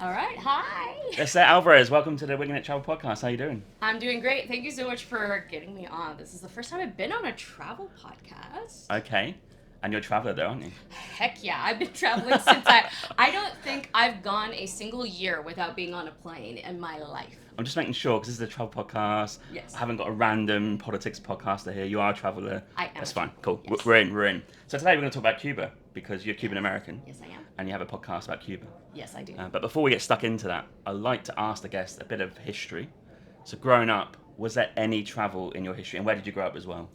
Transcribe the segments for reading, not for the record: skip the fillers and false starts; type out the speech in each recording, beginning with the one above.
All right. Hi. Lisette Alvarez, welcome to the Winging It Travel Podcast. How you doing? I'm doing great. Thank you so much for getting me on. This is the first time I've been on a travel podcast. Okay. And you're a traveller though, aren't you? Heck yeah, I've been traveling since I don't think I've gone a single year without being on a plane in my life. I'm just making sure because this is a travel podcast. I Yes, haven't got a random politics podcaster here. You are a traveller. I am That's a fine. traveler. Cool. Yes. We're in. We're in. So today we're going to talk about Cuba because you're Yes. Cuban-American Yes, I am. and you have a podcast about Cuba. Yes, I do. But before we get stuck into that, I'd like to ask the guest a bit of history. So growing up, was there any travel in your history, and where did you grow up as well?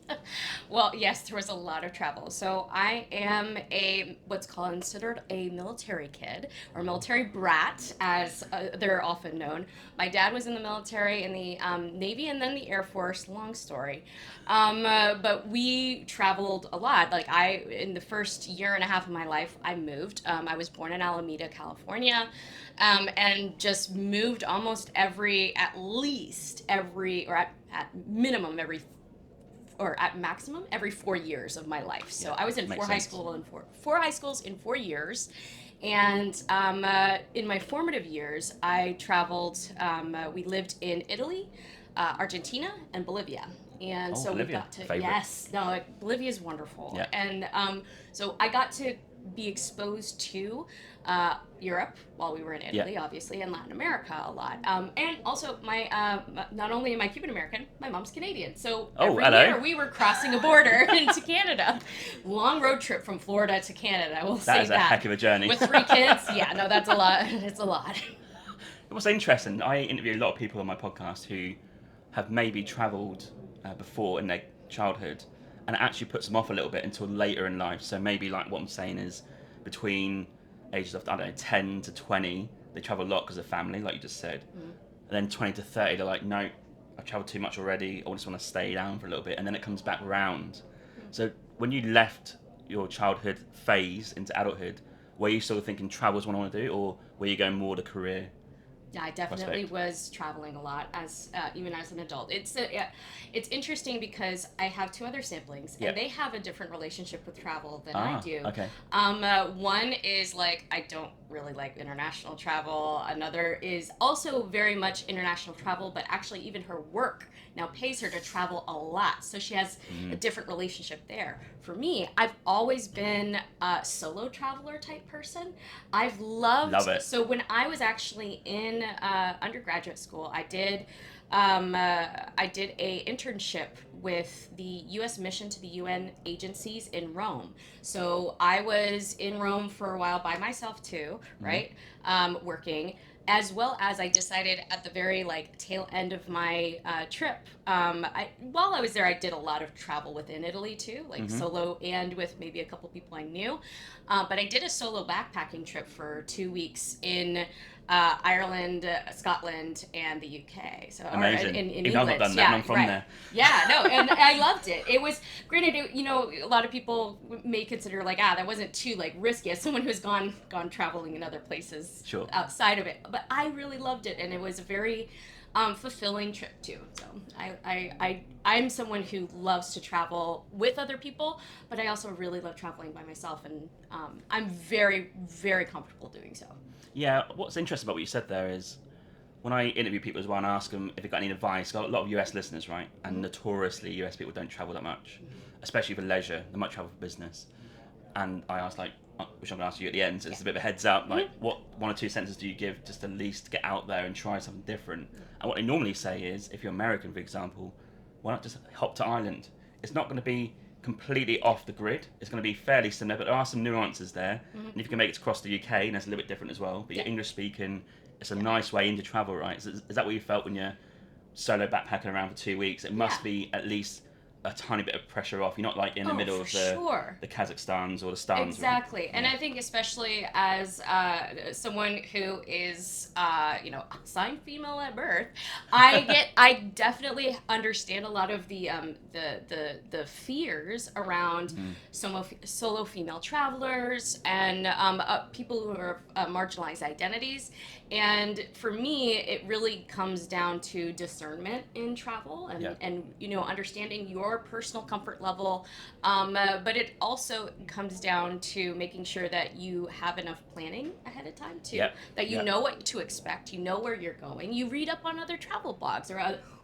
Well, yes, there was a lot of travel. So I am a what's considered a military kid or military brat, as they're often known. My dad was in the military, in the Navy, and then the Air Force. Long story, but we traveled a lot. Like in the first year and a half of my life, I moved. I was born in Alameda, California, and just moved almost at least every, or at minimum every or at maximum every 4 years of my life. So Yeah, I was in makes sense. four high schools in 4 years, and in my formative years, I traveled. We lived in Italy, Argentina, and Bolivia. And Oh, so we Bolivia, got to favourite. yes, no, like, Bolivia is wonderful, Yeah. and so I got to be exposed to Europe while we were in Yeah. Italy, obviously, and Latin America a lot. And also, not only am I Cuban American, my mom's Canadian. So Oh, every hello. year we were crossing a border into Canada. Long road trip from Florida to Canada. I will That say is a that. heck of a journey. With 3 kids, yeah, no, that's a lot. It's a lot. What's interesting, I interview a lot of people on my podcast who have maybe travelled before in their childhood, and it actually puts them off a little bit until later in life. So maybe like what I'm saying is between ages of, I don't know, 10 to 20, they travel a lot because of family, like you just said. Mm. And then 20 to 30, they're like, no, I've travelled too much already. I just want to stay down for a little bit. And then it comes back round. So when you left your childhood phase into adulthood, were you still thinking travel's what I want to do, or were you going more the career Yeah, I definitely prospect? was traveling a lot as even as an adult. Yeah, it's interesting because I have two other siblings Yeah. and they have a different relationship with travel than I Ah, do. okay. One is like I don't really like international travel. Another is also very much international travel, but actually even her work now pays her to travel a lot. So she has a Mm, different relationship there. For me, I've always been a solo traveler type person. I've loved love it. so when I was actually in undergraduate school, I did a internship with the U.S. mission to the UN agencies in Rome. So I was in Rome for a while by myself too, Mm, right? Working. As well as I decided at the very like tail end of my trip, while I was there, I did a lot of travel within Italy too, like mm-hmm. solo and with maybe a couple people I knew. But I did a solo backpacking trip for 2 weeks in Ireland, Scotland, and the UK. So, or Amazing. in Even though I've not England. done that, and Yeah, I'm from right. there. Yeah, no, and I loved it. It was granted, a lot of people may consider like, that wasn't too like risky as someone who's gone traveling in other places Sure. outside of it. But I really loved it, and it was a very fulfilling trip too. So I'm someone who loves to travel with other people, but I also really love traveling by myself, and I'm very very comfortable doing so. Yeah, what's interesting about what you said there is when I interview people as well and ask them if they've got any advice, got a lot of US listeners, right? And Mm-hmm. notoriously, US people don't travel that much, Mm-hmm. especially for leisure. They might travel for business. And I asked, like, which I'm going to ask you at the end, so Yeah. it's a bit of a heads up, like, Mm-hmm. what one or two sentences do you give just to at least get out there and try something different? And what they normally say is, if you're American, for example, why not just hop to Ireland? It's not going to be completely off the grid. It's going to be fairly similar, but there are some nuances there. Mm-hmm. And if you can make it across the UK, and that's a little bit different as well. But Yeah. you're English speaking, it's a Yeah. nice way into travel, right? Is that what you felt when you're solo backpacking around for 2 weeks? It Yeah. must be at least a tiny bit of pressure off. You're not like in the Oh, middle for of the sure. Kazakhstans or the Stans, right? Exactly. And Yeah. I think especially as someone who is, assigned female at birth, I definitely understand a lot of the fears around Mm. solo female travelers and people who are marginalized identities. And for me, it really comes down to discernment in travel Yeah. and understanding your your personal comfort level, but it also comes down to making sure that you have enough planning ahead of time too, Yep. that you Yep. know what to expect, you know where you're going, you read up on other travel blogs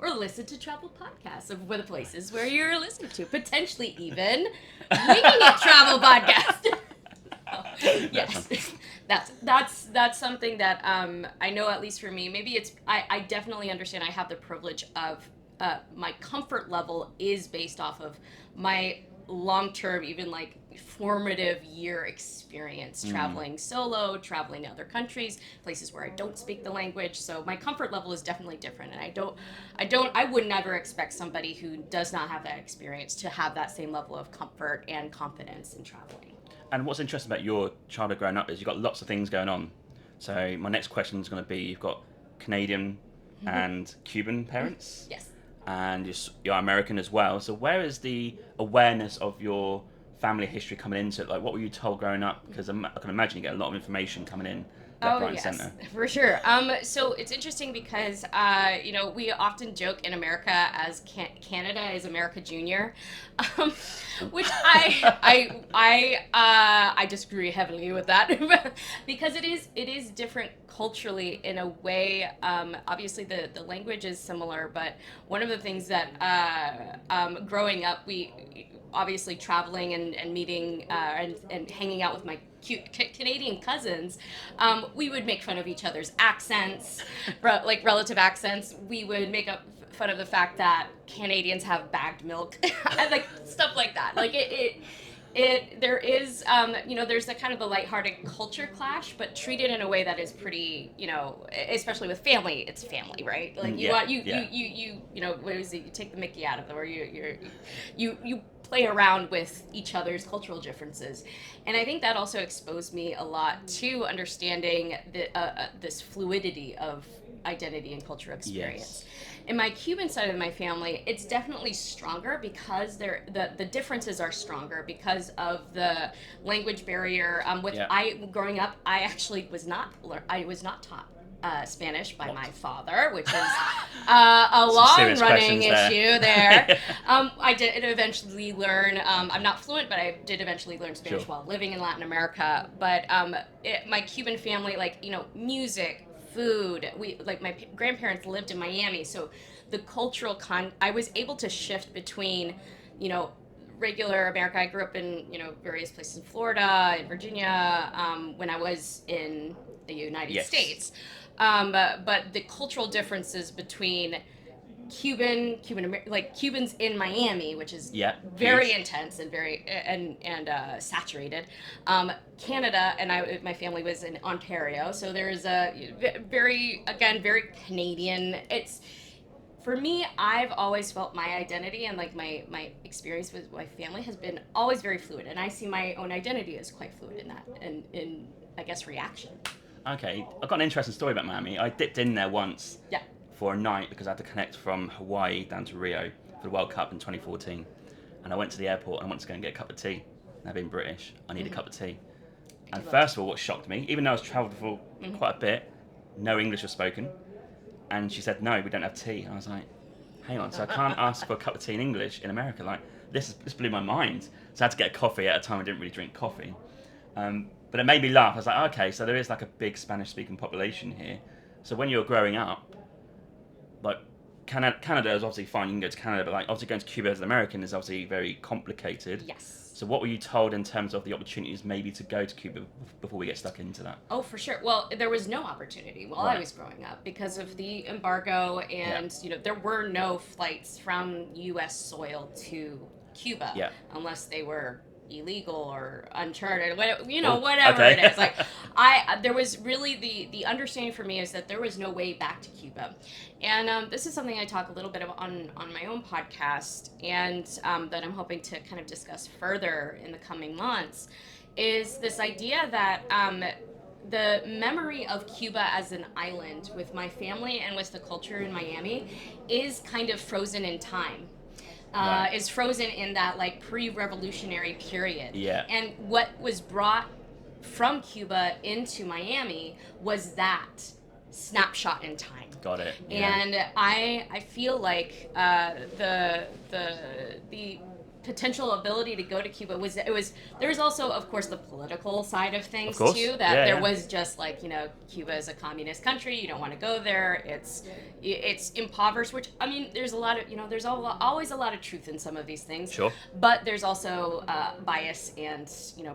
or listen to travel podcasts of the places where you're listening to, potentially even Winging It travel podcast. Yes, that's something that I know, at least for me. Maybe it's I definitely understand. I have the privilege of my comfort level is based off of my long term, even like formative year experience traveling solo, traveling to other countries, places where I don't speak the language. So my comfort level is definitely different, and I would never expect somebody who does not have that experience to have that same level of comfort and confidence in traveling. And what's interesting about your childhood growing up is you've got lots of things going on. So my next question is going to be: you've got Canadian and Cuban parents, Yes. and you're American as well. So where is the awareness of your family history coming into it? Like, what were you told growing up? Because I can imagine you get a lot of information coming in left, Oh right, and yes, centre. for sure. So it's interesting because we often joke in America as Canada is America Junior, um, which I disagree heavily with that because it is different culturally in a way. Obviously the language is similar, but one of the things that growing up we obviously traveling and meeting and hanging out with my cute Canadian cousins, we would make fun of each other's accents, like relative accents. We would make fun of the fact that Canadians have bagged milk, like stuff like that. Like there is there's a kind of the lighthearted culture clash, but treated in a way that is pretty, especially with family. It's family, right? Like you Yeah, want yeah. what is it? You take the Mickey out of them, or you play around with each other's cultural differences. And I think that also exposed me a lot to understanding this fluidity of identity and cultural experience. Yes. In my Cuban side of my family, it's definitely stronger because the differences are stronger because of the language barrier. Yeah. Growing up, I was not taught Spanish by What? my father, which is a long serious running questions there. issue there. I did eventually learn. I'm not fluent, but I did eventually learn Spanish Sure. while living in Latin America. But my Cuban family, like music, food. My grandparents lived in Miami, so the cultural I was able to shift between, you know, regular America. I grew up in various places in Florida, in Virginia, when I was in the United Yes. States. But the cultural differences between like Cubans in Miami, which is Yeah, very huge. intense and very and saturated. Canada, and my family was in Ontario, so there's a very Canadian. It's for me, I've always felt my identity and like my experience with my family has been always very fluid, and I see my own identity as quite fluid in that, and in I guess reaction. Okay, I've got an interesting story about Miami. I dipped in there once Yeah. for a night because I had to connect from Hawaii down to Rio for the World Cup in 2014. And I went to the airport and I wanted to go and get a cup of tea. Now, being British, I need a cup of tea. And love first of all, what shocked me, even though I was travelled for quite a bit, no English was spoken. And she said, no, we don't have tea. And I was like, hang on, so I can't ask for a cup of tea in English in America? Like, this blew my mind. So I had to get a coffee at a time I didn't really drink coffee. But it made me laugh. I was like, okay, so there is like a big Spanish-speaking population here. So when you're growing up, like Canada is obviously fine. You can go to Canada, but like obviously going to Cuba as an American is obviously very complicated. Yes. So what were you told in terms of the opportunities maybe to go to Cuba before we get stuck into that? Oh, for sure. Well, there was no opportunity while I Right. was growing up because of the embargo, and there were no flights from U.S. soil to Cuba Yeah. unless they were illegal or uncharted, Oh, whatever okay. it is. Like, there was really the understanding for me is that there was no way back to Cuba, and this is something I talk a little bit about on my own podcast, and that I'm hoping to kind of discuss further in the coming months, is this idea that the memory of Cuba as an island with my family and with the culture in Miami is kind of frozen in time. Right. Is frozen in that like pre-revolutionary period. Yeah. And what was brought from Cuba into Miami was that snapshot in time. Got it. Yeah. And I feel like the potential ability to go to Cuba was there's also of course the political side of things too, that there was just like, you know, Cuba is a communist country, you don't want to go there, it's impoverished, which I mean there's a lot of, you know, there's always a lot of truth in some of these things, Sure, but there's also bias, and you know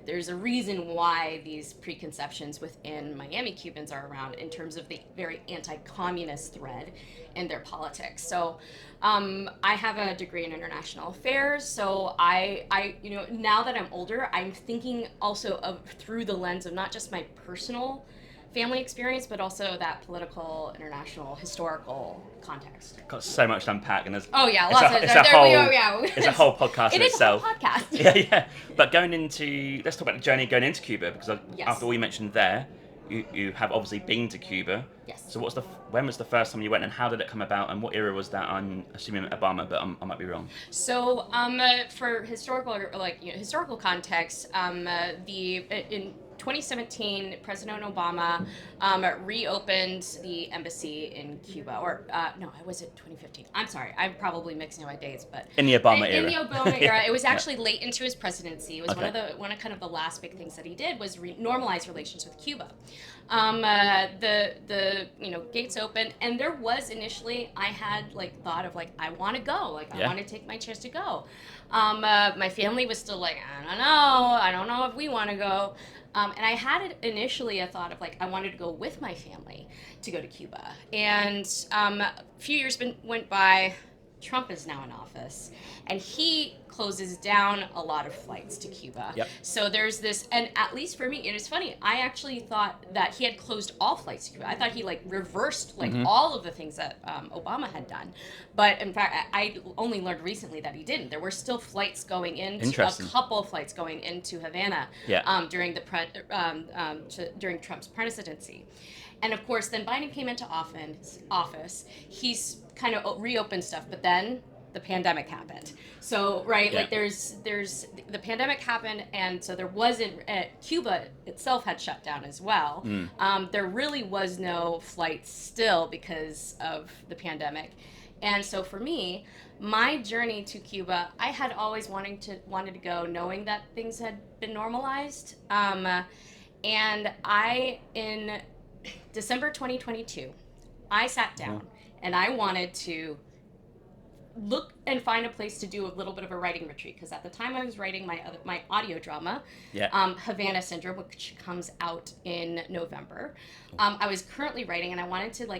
there's a reason why these preconceptions within Miami Cubans are around in terms of the very anti-communist thread in their politics. So I have a degree in international affairs, so I you know, now that I'm older, I'm thinking also of through the lens of not just my personal family experience, but also that political, international, historical context. got so much to unpack, and there's it's a whole podcast in itself. It is a whole podcast. Yeah. But let's talk about the journey going into Cuba, because after all you mentioned there, you have obviously been to Cuba. Yes. So when was the first time you went, and how did it come about, and what era was that? I'm assuming Obama, but I might be wrong. So for historical context, in 2017, President Obama reopened the embassy in Cuba, or no, was it 2015? I'm sorry, I'm probably mixing my dates, but in the Obama era. In the Obama era, it was actually late into his presidency. It was one of kind of the last big things that he did was normalize relations with Cuba. The you know, gates opened, and there was initially, I had like thought of like, I want to go, like I want to take my chance to go. My family was still like, I don't know if we want to go. And I had initially a thought of like, I wanted to go with my family to go to Cuba. And a few years went by. Trump is now in office, and he closes down a lot of flights to Cuba. Yep. So there's this, and at least for me, it is funny, I actually thought that he had closed all flights to Cuba. I thought he like reversed like all of the things that Obama had done. But in fact, I only learned recently that he didn't. There were still flights going into, a couple of flights going into Havana during during Trump's presidency. And of course, then Biden came into office. He's kind of reopened stuff, but then the pandemic happened. So like there's the pandemic happened, and so there wasn't Cuba itself had shut down as well. There really was no flights still because of the pandemic. And so for me, my journey to Cuba, I had always wanted to go, knowing that things had been normalized. And in December 2022, I sat down and I wanted to look and find a place to do a little bit of a writing retreat, because at the time I was writing my audio drama, Havana Syndrome, which comes out in November. I was currently writing, and I wanted to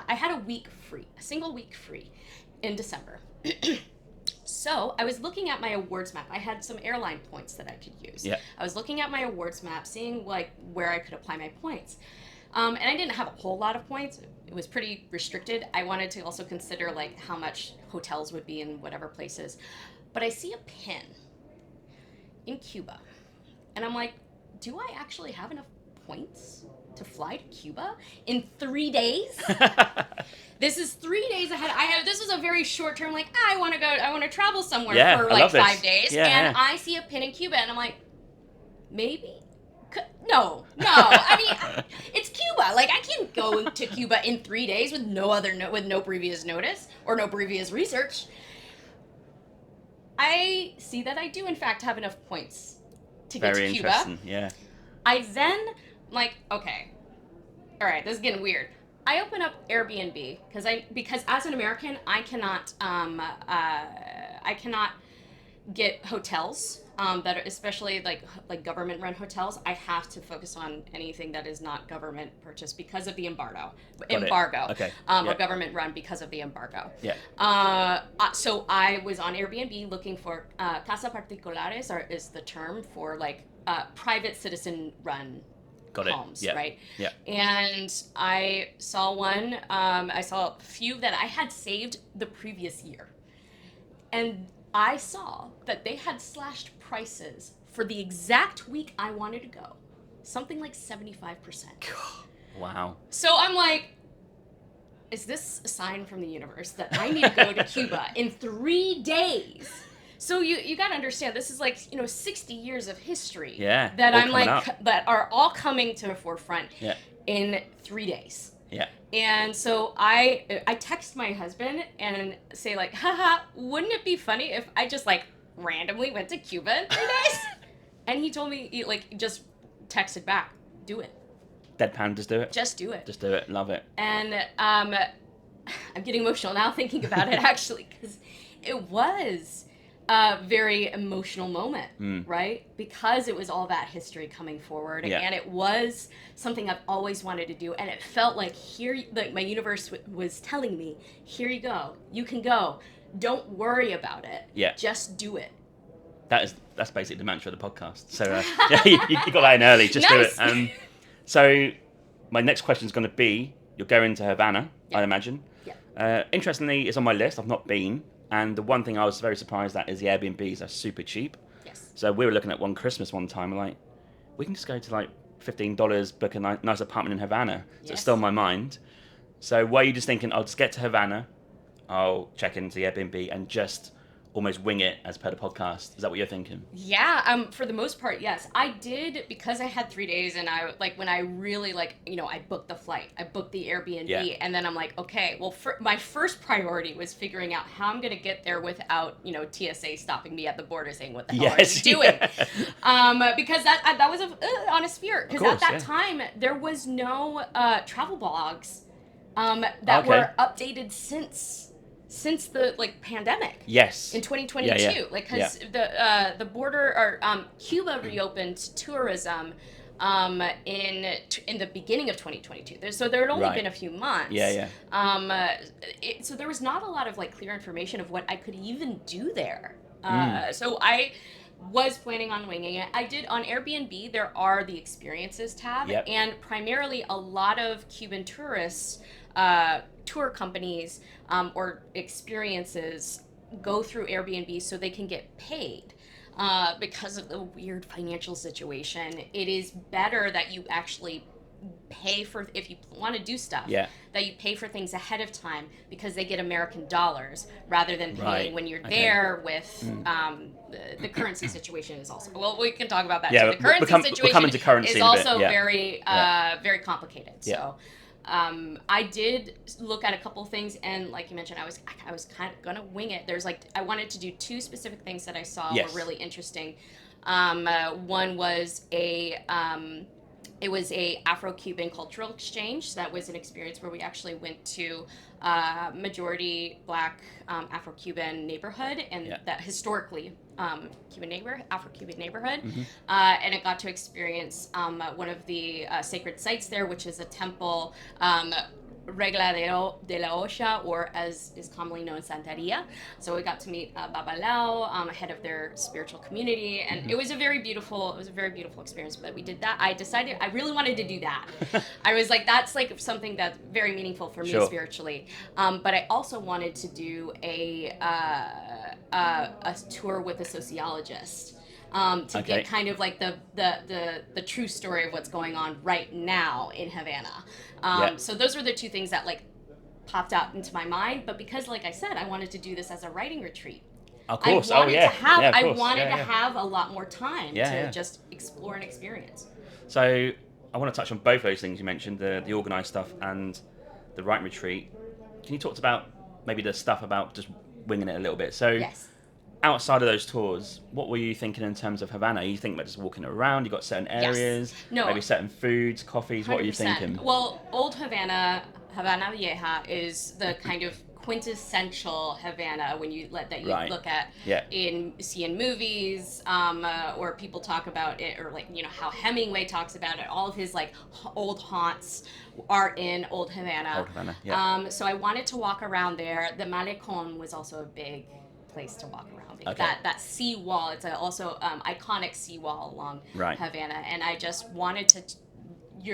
I had a single week free in December. So I was looking at my awards map. I had some airline points that I could use. I was looking at my awards map, seeing where I could apply my points. And I didn't have a whole lot of points. It was pretty restricted. I wanted to also consider how much hotels would be in whatever places. But I see a pin in Cuba, and I'm like, do I actually have enough points to fly to Cuba in 3 days? This is 3 days ahead. This was a very short term, I want to travel somewhere for 5 days. I see a pin in Cuba, and I'm like, maybe? No. I mean, it's Cuba. I can't go to Cuba in 3 days with no previous notice or no previous research. I see that I do in fact have enough points to get to Cuba. Very interesting. Yeah. I then okay, all right, this is getting weird. I open up Airbnb because as an American, I cannot get hotels that are especially like government run hotels. I have to focus on anything that is not government purchased because of the embargo. Okay. Or government run because of the embargo. So I was on Airbnb looking for casa particulares, is the term for private citizen run homes, right? Yeah. And I saw one. I saw a few that I had saved the previous year, and I saw that they had slashed prices for the exact week I wanted to go, something like 75%. Wow. So I'm like, is this a sign from the universe that I need to go to Cuba in 3 days? So you got to understand, this is 60 years of history that I'm that are all coming to the forefront in 3 days. Yeah. And so I text my husband and say like, haha, wouldn't it be funny if I just like randomly went to Cuba in 3 days? And he told me, he, like, just texted back, do it. Deadpan, just do it. Just do it. Just do it. Love it. And I'm getting emotional now thinking about it, actually, because it was a very emotional moment, right? Because it was all that history coming forward, Yeah. and it was something I've always wanted to do, and it felt like like my universe was telling me, here you go, you can go, don't worry about it, Yeah. just do it. That's basically the mantra of the podcast. So yeah, you got that in early. Just Nice. do it. So my next question is going to be: you're going to Havana, Yeah. I imagine. Yeah. Interestingly, it's on my list. I've not been, and the one thing I was very surprised at is the Airbnbs are super cheap. Yes. So we were looking at one Christmas one time, like we can just go to like $15, book a nice apartment in Havana. So Yes. it's still on my mind. So were you just thinking, I'll just get to Havana, I'll check into the Airbnb and just almost wing it as per the podcast? Is that what you're thinking? Yeah, for the most part, yes. I did, because I had 3 days, and I, like, when I really, like, I booked the flight, I booked the Airbnb, Yeah. and then I'm like, okay, well, my first priority was figuring out how I'm going to get there without, TSA stopping me at the border saying, what the hell are you doing? Because that was an honest fear, because at that time, there was no travel blogs that were updated since the pandemic. Yes. In 2022, Yeah. like, because the border, or Cuba reopened tourism in the beginning of 2022. So there had only been a few months. Yeah. So there was not a lot of clear information of what I could even do there. So I was planning on winging it. I did on Airbnb. There are the experiences tab, and primarily a lot of Cuban tourists, tour companies, or experiences go through Airbnb so they can get paid. Because of the weird financial situation, it is better that you actually pay for, if you want to do stuff, that you pay for things ahead of time, because they get American dollars rather than paying when you're there with the currency situation is also, well, we can talk about that too. The currency situation is also very very complicated. So I did look at a couple things, and like you mentioned, I was kind of gonna wing it. There's I wanted to do two specific things that I saw were really interesting. One was it was a Afro-Cuban cultural exchange. So that was an experience where we actually went to majority Black Afro-Cuban neighborhood, and that historically Afro-Cuban neighborhood, and it got to experience one of the sacred sites there, which is a temple, Regla de la Osha, or as is commonly known, Santeria. So we got to meet Babalao, head of their spiritual community, and it was a very beautiful experience. But we did that. I decided I really wanted to do that. I was like, that's something that's very meaningful for me spiritually. But I also wanted to do a tour with a sociologist. To get kind of the true story of what's going on right now in Havana. So those were the two things that popped out into my mind. But because, like I said, I wanted to do this as a writing retreat. Of course. I wanted to have a lot more time to just explore and experience. So I want to touch on both those things you mentioned, the organised stuff and the writing retreat. Can you talk about maybe the stuff about just winging it a little bit? So yes. Outside of those tours, what were you thinking in terms of Havana? You think about just walking around? You got certain areas, maybe certain foods, coffees. 100%. What are you thinking? Well, old Havana Vieja, is the kind of quintessential Havana when you look at see in movies, or people talk about it, or how Hemingway talks about it. All of his old haunts are in old Havana. Old Havana. So I wanted to walk around there. The Malecon was also a big place to walk around. That sea wall, it's also iconic sea wall along Havana, and I just wanted to,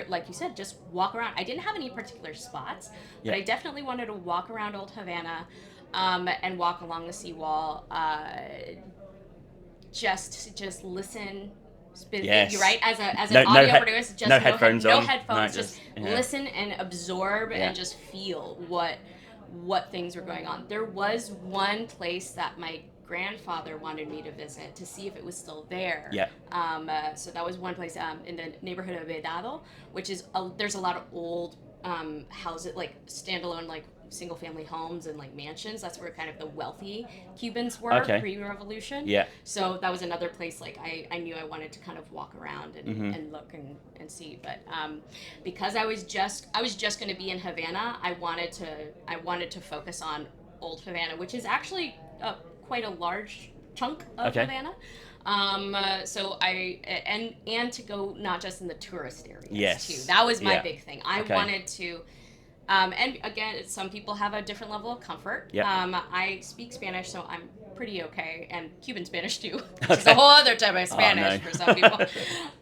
like you said, just walk around. I didn't have any particular spots, but I definitely wanted to walk around old Havana, and walk along the sea wall, just listen. You're right, as an audio producer, just no headphones on. Just listen and absorb and just feel what things were going on. There was one place that my grandfather wanted me to visit to see if it was still there. So that was one place in the neighborhood of Vedado, which is there's a lot of old houses, like standalone, like single family homes and like mansions. That's where kind of the wealthy Cubans were Okay. pre-revolution. Yeah. So that was another place like I knew I wanted to kind of walk around and, Mm-hmm. and look and see. But because I was just going to be in Havana, I wanted to focus on old Havana, which is actually quite a large chunk of Okay. Havana. So and to go not just in the tourist areas Yes. too. That was my Yeah. big thing. I Okay. wanted to. And again, some people have a different level of comfort. Yep. I speak Spanish, so I'm pretty okay, and Cuban Spanish too, which is Okay. a whole other type of Spanish no. for some people.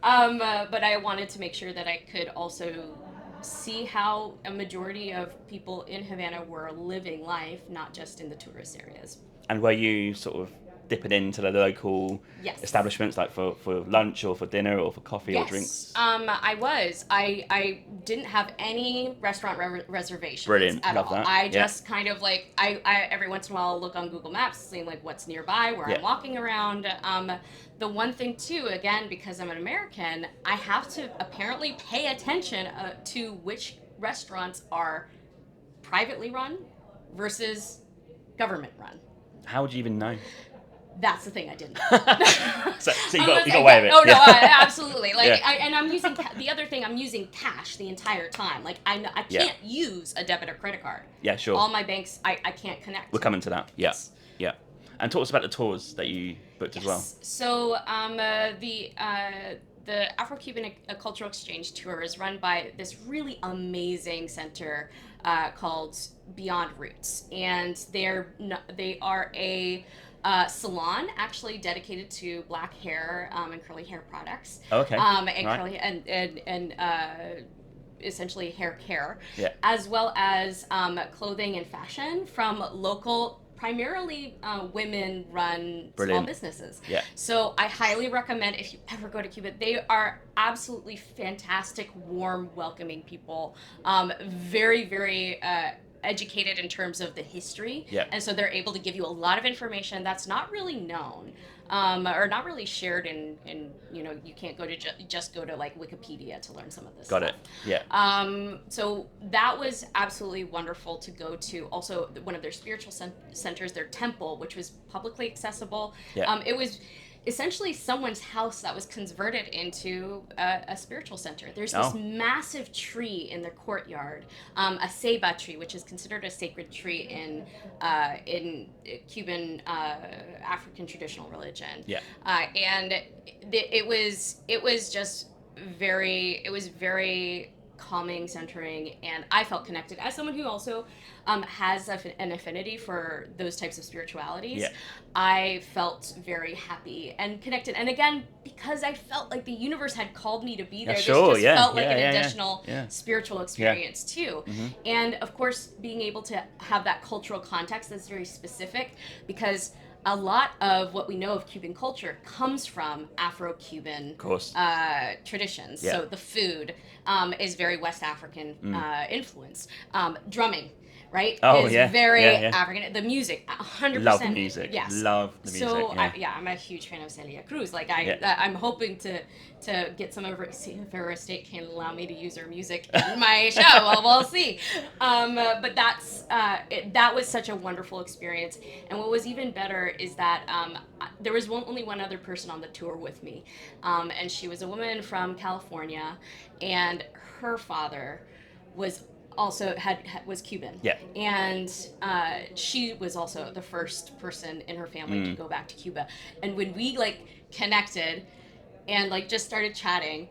But I wanted to make sure that I could also see how a majority of people in Havana were living life, not just in the tourist areas. And were you sort of dipping into the local Yes. establishments, like for lunch or for dinner or for coffee Yes. or drinks? I was. I didn't have any restaurant reservations Brilliant. at Love all. that. I Yeah. just kind of like I every once in a while look on Google Maps, seeing like what's nearby, where Yeah. I'm walking around. The one thing too, again, because I'm an American, I have to apparently pay attention to which restaurants are privately run versus government run. How would you even know? That's the thing I didn't. So you got away with it. Oh no, Yeah. absolutely. Like, Yeah. and I'm using the other thing. I'm using cash the entire time. Like, I Yeah. can't use a debit or credit card. Yeah, sure. All my banks, I can't connect. We're coming to that. Yeah. Yes. Yeah. And talk to us about the tours that you booked as well. So the Afro-Cuban Cultural Exchange Tour is run by this really amazing center called Beyond Roots, and they are a salon actually dedicated to black hair and curly hair products. Okay. And Right. curly and essentially hair care, Yeah. as well as clothing and fashion from local, primarily women-run small Brilliant. businesses. Yeah. So I highly recommend, if you ever go to Cuba, they are absolutely fantastic, warm, welcoming people. Very, very educated in terms of the history. Yeah. And so they're able to give you a lot of information that's not really known. Or not really shared in you can't go to just go to like Wikipedia to learn some of this Got stuff. it. Yeah. So that was absolutely wonderful to go to. Also, one of their spiritual centers, their temple, which was publicly accessible. Yeah. It was essentially someone's house that was converted into a spiritual center. There's this massive tree in their courtyard, a ceiba tree, which is considered a sacred tree in Cuban African traditional religion. Yeah. And it was just very calming, centering, and I felt connected as someone who also has an affinity for those types of spiritualities. Yeah. I felt very happy and connected, and again, because I felt like the universe had called me to be there. Sure, this just yeah, felt like yeah, an yeah, additional yeah. spiritual experience too. Mm-hmm. And of course, being able to have that cultural context that's very specific, because a lot of what we know of Cuban culture comes from Afro-Cuban Of course. traditions. Yeah. So the food is very West African influence. Drumming, right? Oh, is yeah. very Yeah. African. The music, 100%. Love the music. Yes. Love the music. So Yeah. I'm a huge fan of Celia Cruz. Like Yeah. I'm hoping to get some of her, see if her estate can allow me to use her music in my show. Well, we'll see. But that was such a wonderful experience. And what was even better is that there was only one other person on the tour with me, and she was a woman from California, and her father was also was Cuban. Yeah. And she was also the first person in her family to go back to Cuba. And when we like connected and like just started chatting,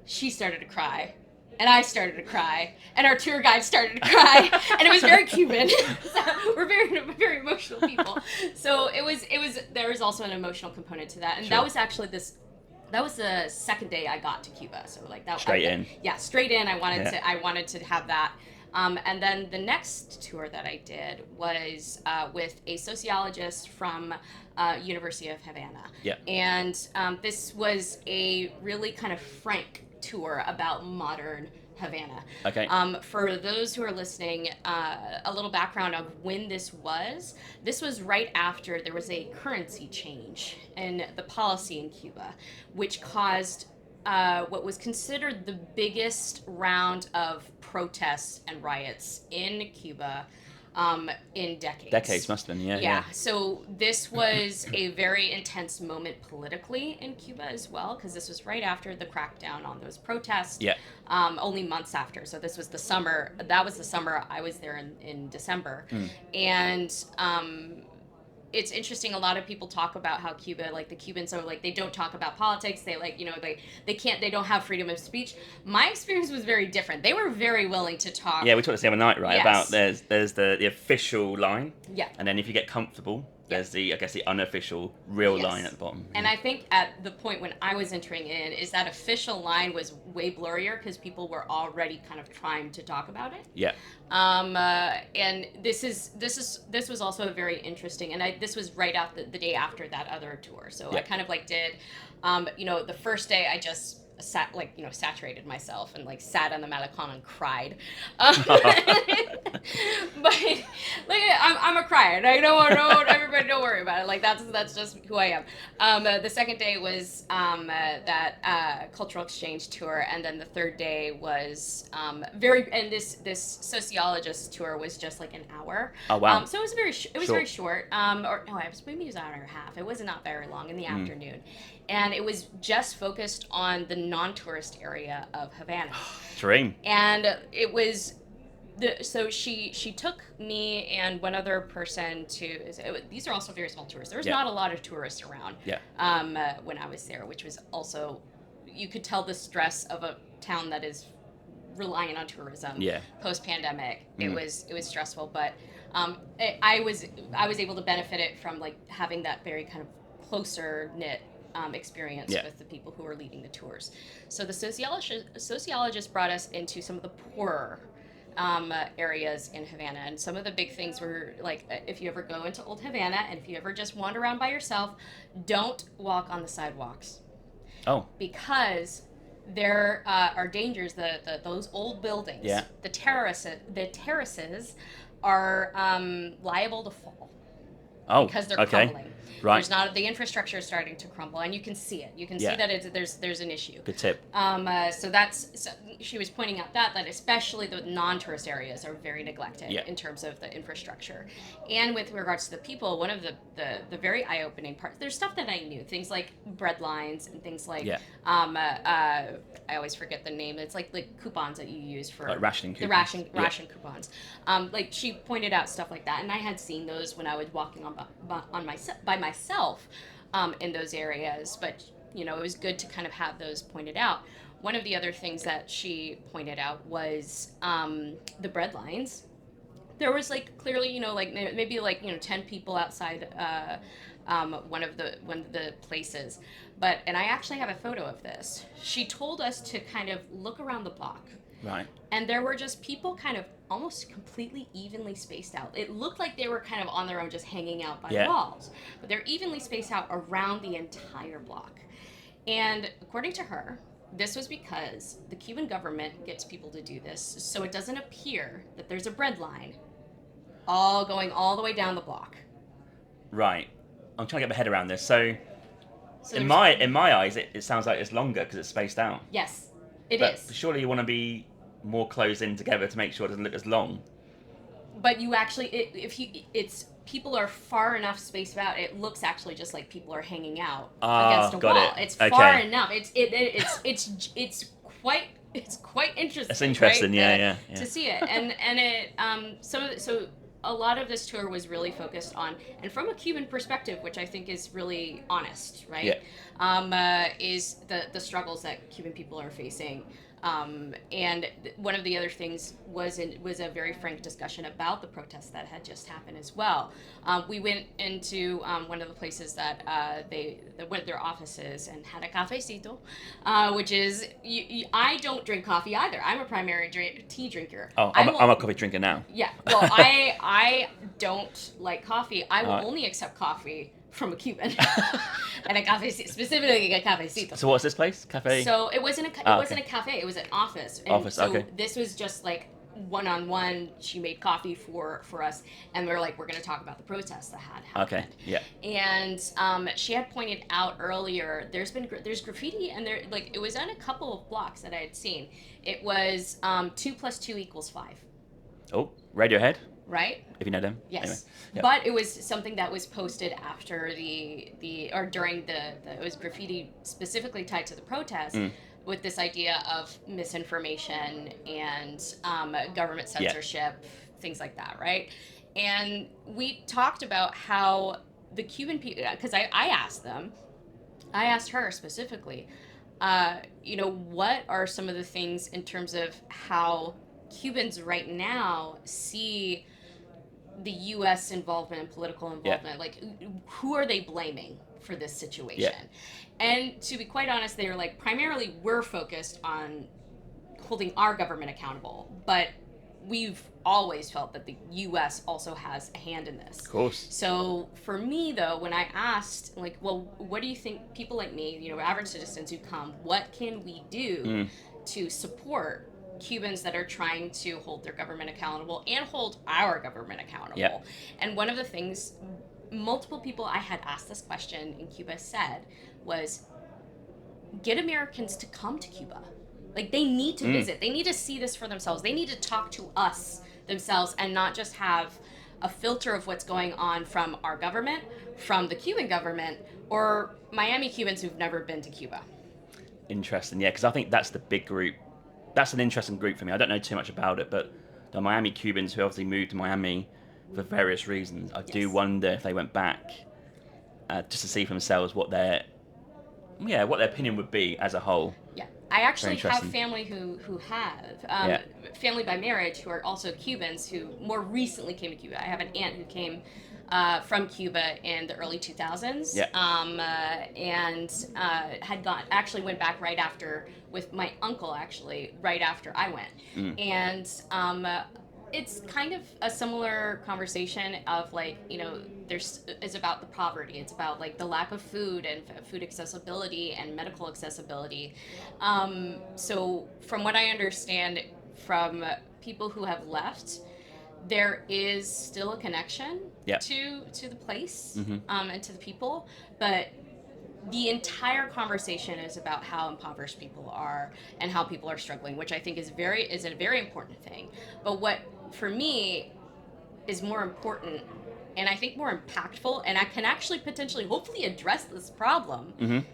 she started to cry. And I started to cry, and our tour guide started to cry, and it was very Cuban. So we're very emotional people. So there was also an emotional component to that, and Sure. that was actually that was the second day I got to Cuba. So like that Straight in. Yeah, straight in. I wanted to have that. And then the next tour that I did was with a sociologist from University of Havana. Yeah. And this was a really kind of frank tour about modern Havana. Okay. For those who are listening, a little background of when this was. This was right after there was a currency change in the policy in Cuba, which caused what was considered the biggest round of protests and riots in Cuba in decades. Decades must have been, yeah. So this was a very intense moment politically in Cuba as well, because this was right after the crackdown on those protests. Yeah. Only months after. So this was the summer. That was the summer I was there in December. And it's interesting. A lot of people talk about how Cuba, like the Cubans are like, they don't talk about politics. They like, they don't have freedom of speech. My experience was very different. They were very willing to talk. Yeah, we talked this the other night, right? Yes. About there's the official line. Yeah. And then if you get comfortable, there's the unofficial real Yes. line at the bottom. And I think at the point when I was entering in, is that official line was way blurrier because people were already kind of trying to talk about it. Yeah. And this was also very interesting, and this was right out the day after that other tour. So Yeah. I kind of like did, the first day I just saturated myself and like sat on the Malecon and cried. But like I'm a crier. And I don't everybody don't worry about it. Like that's just who I am. The second day was that cultural exchange tour, and then the third day was this sociologist tour was just like an hour. Oh wow. So it was very short. It was maybe an hour and a half. It was not very long in the afternoon. And it was just focused on the non-tourist area of Havana. Dream. And it was so she took me and one other person these are also very small tours. There was not a lot of tourists around. Yeah. When I was there, which was also, you could tell the stress of a town that is relying on tourism. Yeah. Post-pandemic, it was stressful, but I was able to benefit it from like having that very kind of closer knit experience with the people who were leading the tours. So the sociologist brought us into some of the poorer areas in Havana, and some of the big things were like, if you ever go into Old Havana and if you ever just wander around by yourself, don't walk on the sidewalks. Oh. Because there are dangers. Those old buildings, the terraces are liable to fall. Oh. Because they're crumbling. Right. There's not, the infrastructure is starting to crumble, and you can see it. You can see that there's an issue. Good tip. So she was pointing out that especially the non-tourist areas are very neglected in terms of the infrastructure. And with regards to the people, one of the very eye-opening parts, there's stuff that I knew, things like bread lines and things like I always forget the name. It's like coupons that you use for like rationing coupons. The ration coupons. Like she pointed out stuff like that, and I had seen those when I was walking by myself in those areas. But it was good to kind of have those pointed out. One of the other things that she pointed out was the bread lines. There was like clearly, like maybe like 10 people outside one of the places. And I actually have a photo of this. She told us to kind of look around the block. Right. And there were just people kind of almost completely evenly spaced out. It looked like they were kind of on their own, just hanging out by the walls. But they're evenly spaced out around the entire block. And according to her, this was because the Cuban government gets people to do this, so it doesn't appear that there's a bread line all going all the way down the block. Right. I'm trying to get my head around this. So in my eyes, it sounds like it's longer because it's spaced out. Yes, it is. But surely you want to be more close in together to make sure it doesn't look as long. But you actually, people are far enough spaced out. It looks actually just like people are hanging out against a wall. It's far enough. It's quite interesting. It's interesting, right? yeah. To see it, and it so a lot of this tour was really focused on, and from a Cuban perspective, which I think is really honest, right? Is the struggles that Cuban people are facing. And one of the other things was a very frank discussion about the protests that had just happened as well. We went into one of the places that their offices and had a cafecito, which is I don't drink coffee either. I'm a primary tea drinker. Oh, I'm a coffee drinker now. Yeah. Well, I don't like coffee. I will only accept coffee from a Cuban and a cafecito, specifically a cafecito. So what's this place? Cafe? So it wasn't a cafe. It was an office. And Office. so okay. this was just like one-on-one, she made coffee for us, and we are like, we're going to talk about the protests that had happened. Okay. Yeah. And she had pointed out earlier, there's graffiti, and there, like, it was on a couple of blocks that I had seen. It was 2 + 2 = 5. Oh, Radiohead, Right? if you know them. Yes. Anyway. Yep. But it was something that was posted after the or during the it was graffiti specifically tied to the protest, with this idea of misinformation and government censorship, things like that, right? And we talked about how the Cuban people, because I asked them, I asked her specifically, what are some of the things in terms of how Cubans right now see the U.S. involvement and political involvement? Like, who are they blaming for this situation? And to be quite honest, they were like, primarily we're focused on holding our government accountable, but we've always felt that the U.S. also has a hand in this. Of course. So for me, though, when I asked, like, well, what do you think people like me, average citizens who come, what can we do to support Cubans that are trying to hold their government accountable and hold our government accountable? And one of the things multiple people I had asked this question in Cuba said was, get Americans to come to Cuba. Like, they need to visit. They need to see this for themselves. They need to talk to us themselves and not just have a filter of what's going on from our government, from the Cuban government, or Miami Cubans who've never been to Cuba. Interesting, yeah, because I think that's the big group. That's an interesting group for me. I don't know too much about it, but the Miami Cubans who obviously moved to Miami for various reasons, I do wonder if they went back just to see for themselves what their opinion would be as a whole. Yeah, I actually have family who have family by marriage who are also Cubans who more recently came to Cuba. I have an aunt who came from Cuba in the early 2000s, and actually went back right after with my uncle, actually right after I went, and it's kind of a similar conversation of, like, it's about the poverty. It's about, like, the lack of food and food accessibility and medical accessibility. So from what I understand from people who have left, there is still a connection to the place and to the people, but the entire conversation is about how impoverished people are and how people are struggling, which I think is a very important thing. But what, for me, is more important and I think more impactful, and I can actually potentially hopefully address this problem,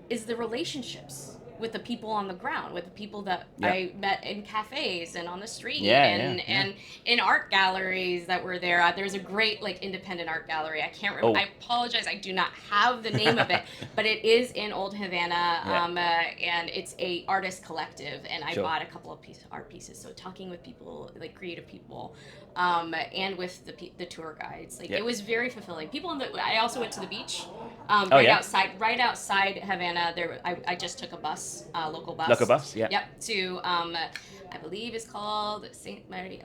is the relationships with the people on the ground, with the people that I met in cafes and on the street and in art galleries that were there. There's a great, like, independent art gallery. I can't remember. I apologize. I do not have the name of it, but it is in Old Havana, and it's a artist collective. And I bought a couple of art pieces. So talking with people, like creative people, and with the tour guides, like it was very fulfilling. I also went to the beach. Right outside Havana, I just took a bus, local bus. Local bus, yeah. Yep, to I believe it's called Saint Maria,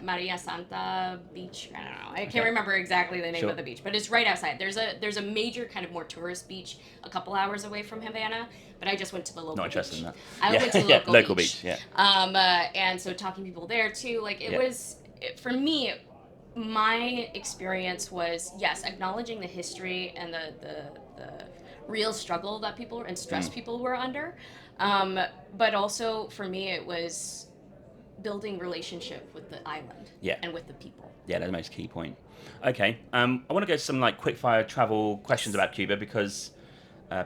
Maria Santa Beach. I don't know. I can't remember exactly the name of the beach, but it's right outside. There's a major kind of more tourist beach a couple hours away from Havana, but I just went to the local beach. Not interested in that. I went to the local beach. Yeah. And so talking to people there too, like for me, my experience was, yes, acknowledging the history and the real struggle that people and stress people were under, but also for me it was building relationship with the island and with the people. Yeah, that's the most key point. Okay, I want to go to some, like, quick fire travel questions about Cuba, because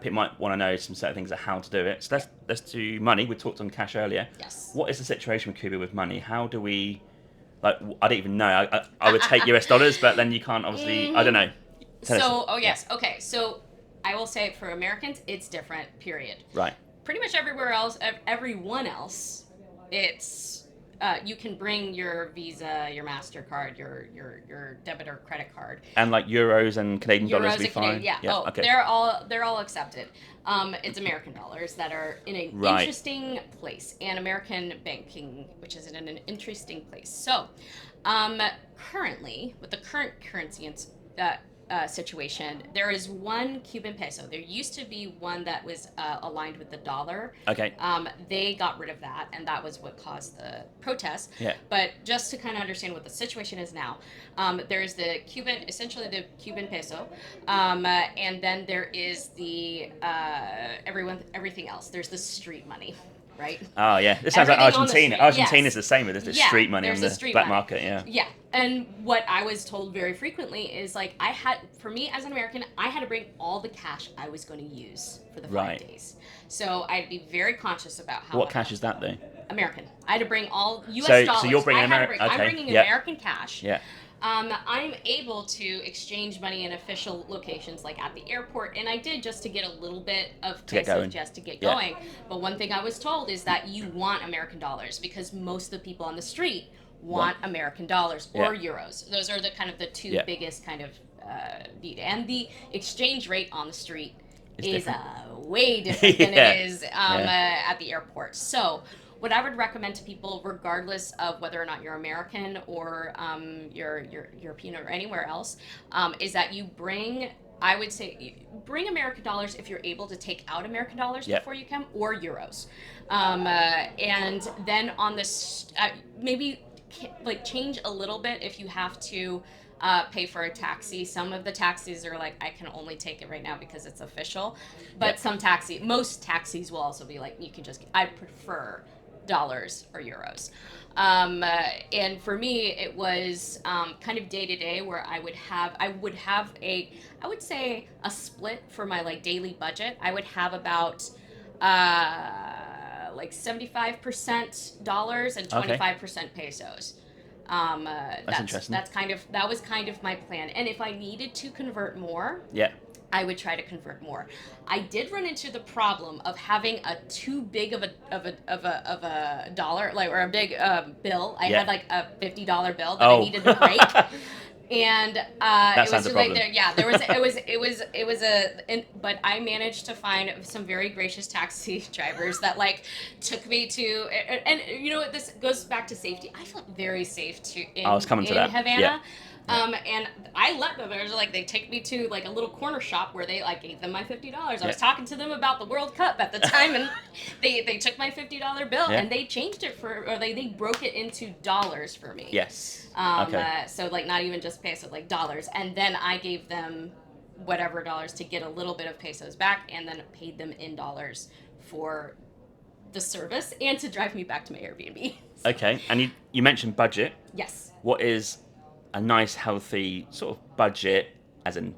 people might want to know some certain things of how to do it. So let's do money. We talked on cash earlier. Yes. What is the situation with Cuba with money? How do we... Like, I don't even know. I would take US dollars, but then you can't, obviously... I don't know. Okay. So I will say, for Americans, it's different, period. Right. Pretty much everyone else, it's... you can bring your Visa, your MasterCard, your debit or credit card. And, like, euros and Canadian dollars be fine? Okay. They're all accepted. It's American dollars that are in an interesting place, and American banking, which is in an interesting place. So, currently, with the current currency situation, there is one Cuban peso. There used to be one that was aligned with the dollar. Okay. They got rid of that, and that was what caused the protests. Yeah. But just to kind of understand what the situation is now, there's the Cuban, essentially the Cuban peso, and then there is the everything else. There's the street money. Right? Oh yeah, this sounds like Everything on the Argentina. street, Argentina's yes. the same with the Yeah, street money there's on the the street black money. market. Yeah. Yeah, and what I was told very frequently is like for me as an American, I had to bring all the cash I was going to use for the 5 days. So I'd be very conscious about how. What cash is that though? American. I had to bring all U.S. dollars. So you're bringing American. Okay. I'm bringing Yeah. American cash. Yeah. I'm able to exchange money in official locations like at the airport, and I did just to get a little bit of To get going. just to get Yeah. going. But one thing I was told is that you want American dollars because most of the people on the street want American dollars or euros. Those are the kind of the two biggest kind of and the exchange rate on the street is way different than it is at the airport. So what I would recommend to people, regardless of whether or not you're American or you're European or anywhere else, is that you bring, I would say, bring American dollars if you're able to take out American dollars before you come, or euros. And then on this, maybe like change a little bit if you have to pay for a taxi. Some of the taxis are like, I can only take it right now because it's official. But most taxis will also be like, you can just, I prefer dollars or euros. And for me, it was kind of day to day where I would have I would say a split for my like daily budget. I would have about like 75% dollars and 25% pesos. That's interesting. That was kind of my plan. And if I needed to convert more, I would try to convert more. I did run into the problem of having a too big of a dollar, like, or a big bill. I had like a $50 bill that I needed to break. And it was like but I managed to find some very gracious taxi drivers that like took me to, and you know what, this goes back to safety. I felt very safe in Havana. And I let them. It was like they take me to like a little corner shop where they like gave them my $50. I was talking to them about the World Cup at the time, and they took my $50 bill and they changed it they broke it into dollars for me. Yes. So like not even just peso, like dollars, and then I gave them whatever dollars to get a little bit of pesos back, and then paid them in dollars for the service and to drive me back to my Airbnb. Okay, and you mentioned budget. Yes. What is a nice, healthy sort of budget, as in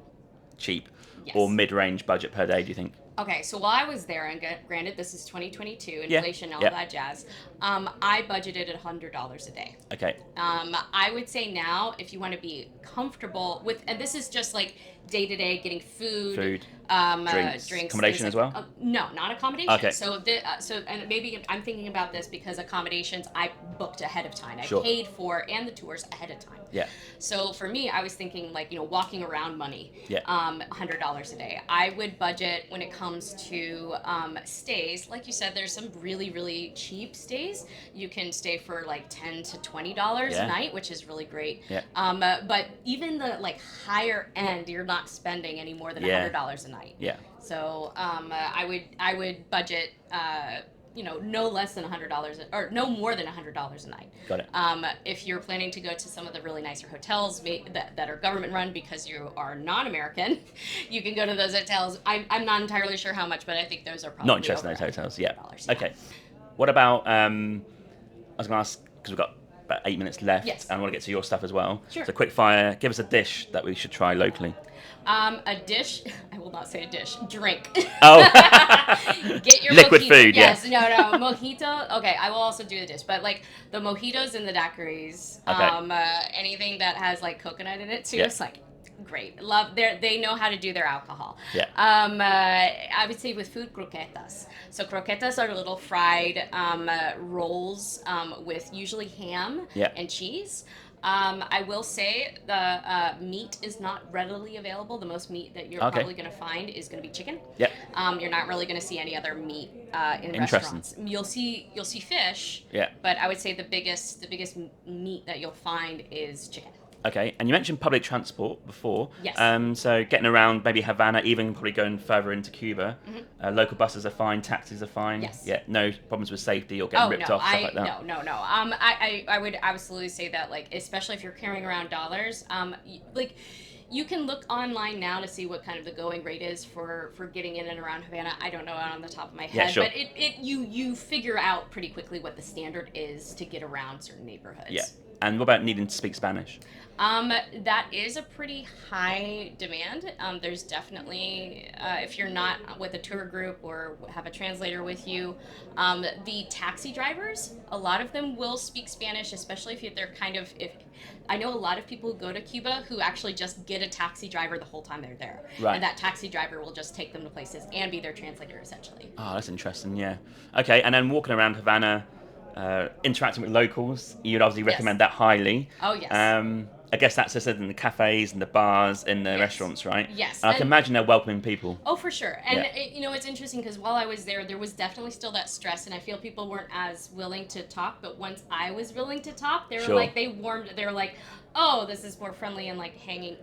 cheap, or mid-range budget per day, do you think? Okay, so while I was there, and granted this is 2022, inflation and all that jazz, I budgeted $100 a day. Okay. I would say now, if you want to be comfortable with, and this is just like day-to-day getting food, drinks, accommodation as well? No, not accommodation. Okay. So and maybe I'm thinking about this because accommodations I booked ahead of time. I paid for, and the tours ahead of time. Yeah. So for me, I was thinking like, walking around money. Yeah. $100 a day. I would budget when it comes to stays. Like you said, there's some really, really cheap stays. You can stay for like $10 to $20 a night, which is really great. Yeah. But even the like higher end, you're not spending any more than $100 a night. Yeah. So I would budget no less than $100 or no more than $100 a night. Got it. If you're planning to go to some of the really nicer hotels that are government run because you are non-American, you can go to those hotels. I'm not entirely sure how much, but I think those are probably not interested in those hotels. Yeah. $100. Okay. What about? I was going to ask because we've got about 8 minutes left, Yes. and I want to get to your stuff as well. Sure. So quick fire. Give us a dish that we should try locally. A dish. I will not say a dish. Drink. Oh. Get your liquid mojito. food. Yes. No. Mojito. Okay. I will also do the dish, but like the mojitos and the daiquiris. Anything that has like coconut in it too. Yeah. It's like great. Love. They know how to do their alcohol. Yeah. I would say with food, croquetas. So croquetas are little fried rolls with usually ham and cheese. I will say the meat is not readily available. The most meat that you're probably going to find is going to be chicken. Yep. You're not really going to see any other meat in restaurants. You'll see fish. Yeah. But I would say the biggest meat that you'll find is chicken. Okay, and you mentioned public transport before. Yes. So getting around maybe Havana, even probably going further into Cuba. Local buses are fine, taxis are fine. Yes. Yeah, no problems with safety or getting ripped off, stuff like that. no. I would absolutely say that, like, especially if you're carrying around dollars, like, you can look online now to see what kind of the going rate is for getting in and around Havana. I don't know it on the top of my head, Yeah, sure. but you figure out pretty quickly what the standard is to get around certain neighborhoods. Yeah. And what about needing to speak Spanish? That is a pretty high demand. There's definitely, if you're not with a tour group or have a translator with you, the taxi drivers, a lot of them will speak Spanish, especially if they're if I know a lot of people who go to Cuba who actually just get a taxi driver the whole time they're there. Right. And that taxi driver will just take them to places and be their translator, essentially. Oh, that's interesting, yeah. Okay, and then walking around Havana, interacting with locals, you'd obviously recommend that highly. Oh, yes. I guess that's just in the cafes and the bars, in the Yes. restaurants, right? Yes. And I can imagine they're welcoming people. Oh, for sure. And, Yeah. it's interesting because while I was there was definitely still that stress, and I feel people weren't as willing to talk. But once I was willing to talk, they were Sure. like, they were like, oh, this is more friendly and like hanging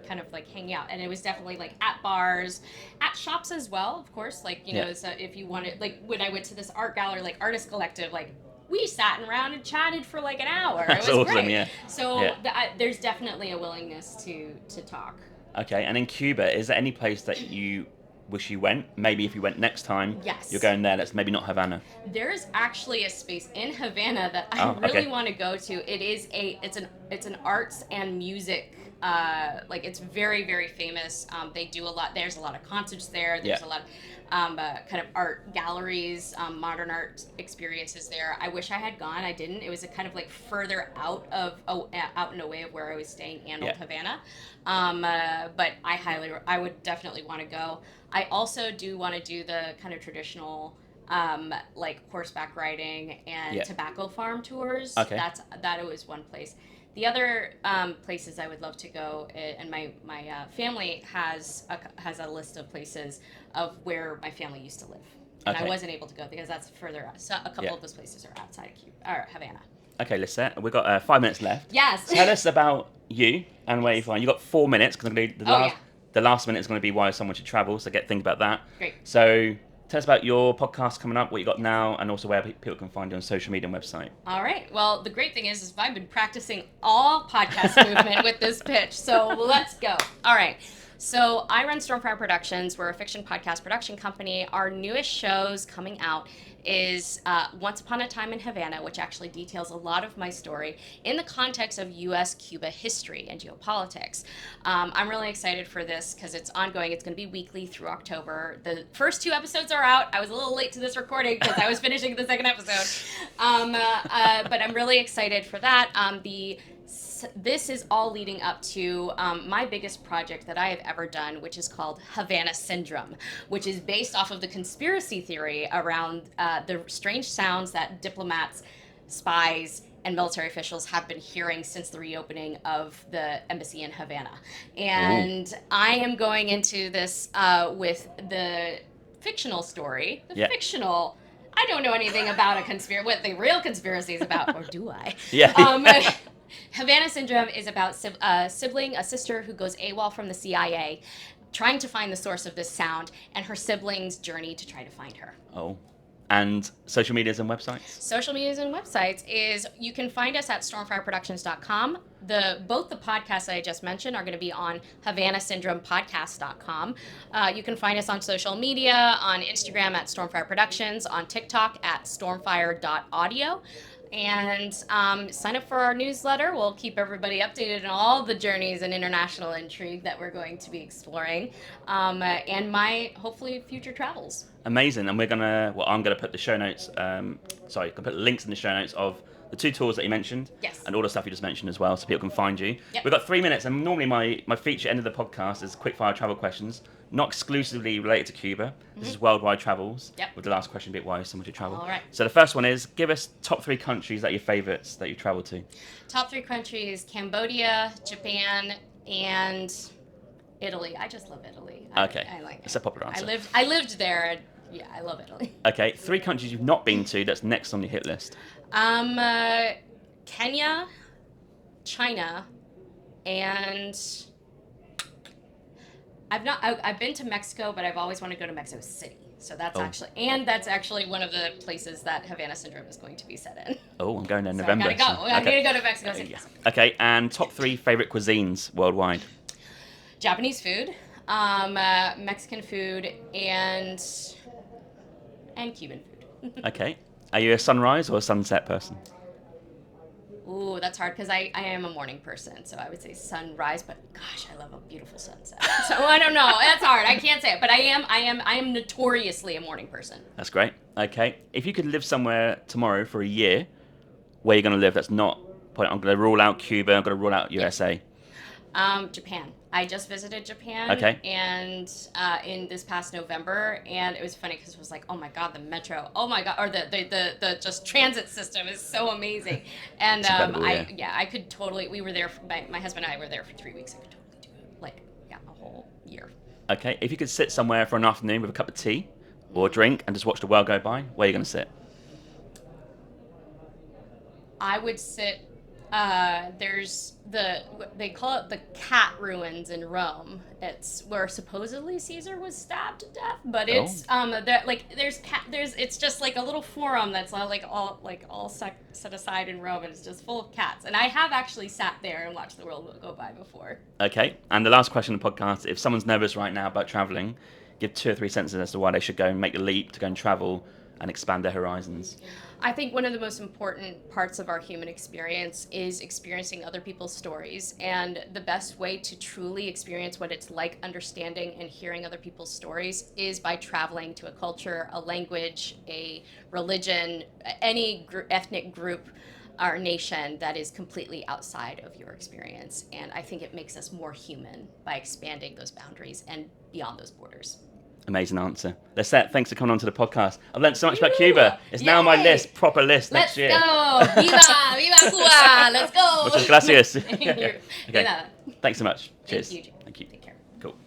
out. And it was definitely like at bars, at shops as well, of course. Like, Yeah. so if you wanted, like when I went to this art gallery, like Artist Collective, like, we sat around and chatted for like an hour. That's it was awesome, great. yeah. So Yeah. there's definitely a willingness to talk. Okay, and in Cuba, is there any place that you wish you went? Maybe if you went next time, Yes. you're going there. That's maybe not Havana. There's actually a space in Havana that I Oh, really okay. want to go to. It's an arts and music. Like, it's very, very famous. They do a lot. There's a lot of concerts there. There's Yeah. a lot of kind of art galleries, modern art experiences there. I wish I had gone. I didn't. It was a kind of like further out and away of where I was staying in Old Yeah. Havana. But I would definitely want to go. I also do want to do the kind of traditional like horseback riding and Yeah. tobacco farm tours. Okay. That was one place. The other places I would love to go, and my family has a list of places of where my family used to live, and I Okay. wasn't able to go because that's further out. So a couple Yeah. of those places are outside of Cuba or Havana. Okay, Lisette, we've got 5 minutes left. Yes. Tell us about you and where you find. You've got 4 minutes because the last minute is going to be why someone should travel. So think about that. Great. So tell us about your podcast coming up, what you got now, and also where people can find you on social media and website. All right. Well, the great thing is I've been practicing all podcast movement with this pitch. So let's go. All right. So I run Stormfire Productions. We're a fiction podcast production company. Our newest shows coming out is Once Upon a Time in Havana, which actually details a lot of my story in the context of U.S.-Cuba history and geopolitics. I'm really excited for this because it's ongoing. It's going to be weekly through October. The first 2 episodes are out. I was a little late to this recording because I was finishing the second episode. But I'm really excited for that. This is all leading up to my biggest project that I have ever done, which is called Havana Syndrome, which is based off of the conspiracy theory around the strange sounds that diplomats, spies, and military officials have been hearing since the reopening of the embassy in Havana. And I am going into this with the fictional story, I don't know anything about what the real conspiracy is about, or do I? Yeah. Havana Syndrome is about a sister who goes AWOL from the CIA, trying to find the source of this sound, and her siblings' journey to try to find her. Oh. And social medias and websites? Social medias and websites is you can find us at stormfireproductions.com. Both the podcasts that I just mentioned are going to be on HavanaSyndromePodcast.com. You can find us on social media, on Instagram at Stormfire Productions, on TikTok at stormfire.audio. And sign up for our newsletter. We'll keep everybody updated on all the journeys and international intrigue that we're going to be exploring, and my hopefully future travels. Amazing. And I'm going to put the show notes, I'm going to put links in the show notes of the 2 tours that you mentioned. Yes. And all the stuff you just mentioned as well, so people can find you. Yep. We've got 3 minutes, and normally my feature end of the podcast is quickfire travel questions, not exclusively related to Cuba. This is worldwide travels. Yep. With the last question being why someone should travel. All right. So the first one is, give us top 3 countries that are your favourites that you traveled to. Top 3 countries: Cambodia, Japan, and Italy. I just love Italy. Okay. I like it. It's a popular answer. I lived there. And yeah, I love Italy. Okay, 3 countries you've not been to that's next on your hit list. Kenya, China, and I've been to Mexico, but I've always wanted to go to Mexico City. So that's Oh. actually one of the places that Havana Syndrome is going to be set in. Oh, I'm going there in So November. I gotta go. I gotta go to Mexico City. Yeah. Okay, and top 3 favorite cuisines worldwide. Japanese food, Mexican food, and Cuban food. Okay. Are you a sunrise or a sunset person? Ooh, that's hard because I am a morning person, so I would say sunrise. But gosh, I love a beautiful sunset. So I don't know. That's hard. I can't say it, but I am notoriously a morning person. That's great. Okay. If you could live somewhere tomorrow for a year, where are you going to live? That's not. I'm going to rule out Cuba. I'm going to rule out USA. Japan. I just visited Japan, Okay. and in this past November, and it was funny because it was like, oh my god, the metro, oh my god, or the just transit system is so amazing, and It's incredible, I could totally. We were there. My husband and I were there for 3 weeks. I could totally do it, like a whole year. Okay. If you could sit somewhere for an afternoon with a cup of tea or a drink and just watch the world go by, where are you going to sit? I would sit. There's they call it the cat ruins in Rome. It's where supposedly Caesar was stabbed to death, but it's there's it's just like a little forum that's all set aside in Rome, and it's just full of cats. And I have actually sat there and watched the world go by before. Okay. And the last question of the podcast: if someone's nervous right now about traveling, give 2 or 3 sentences as to why they should go and make the leap to go and travel and expand their horizons. I think one of the most important parts of our human experience is experiencing other people's stories. And the best way to truly experience what it's like understanding and hearing other people's stories is by traveling to a culture, a language, a religion, any ethnic group or nation that is completely outside of your experience. And I think it makes us more human by expanding those boundaries and beyond those borders. Amazing answer. Lisette, thanks for coming on to the podcast. I've learned so much about Cuba. It's now on my list, proper list next year. Let's go! Viva! Viva Cuba! Let's go! Muchas gracias. Thank you. Okay. Thanks so much. Cheers. Thank you. Thank you. Take care.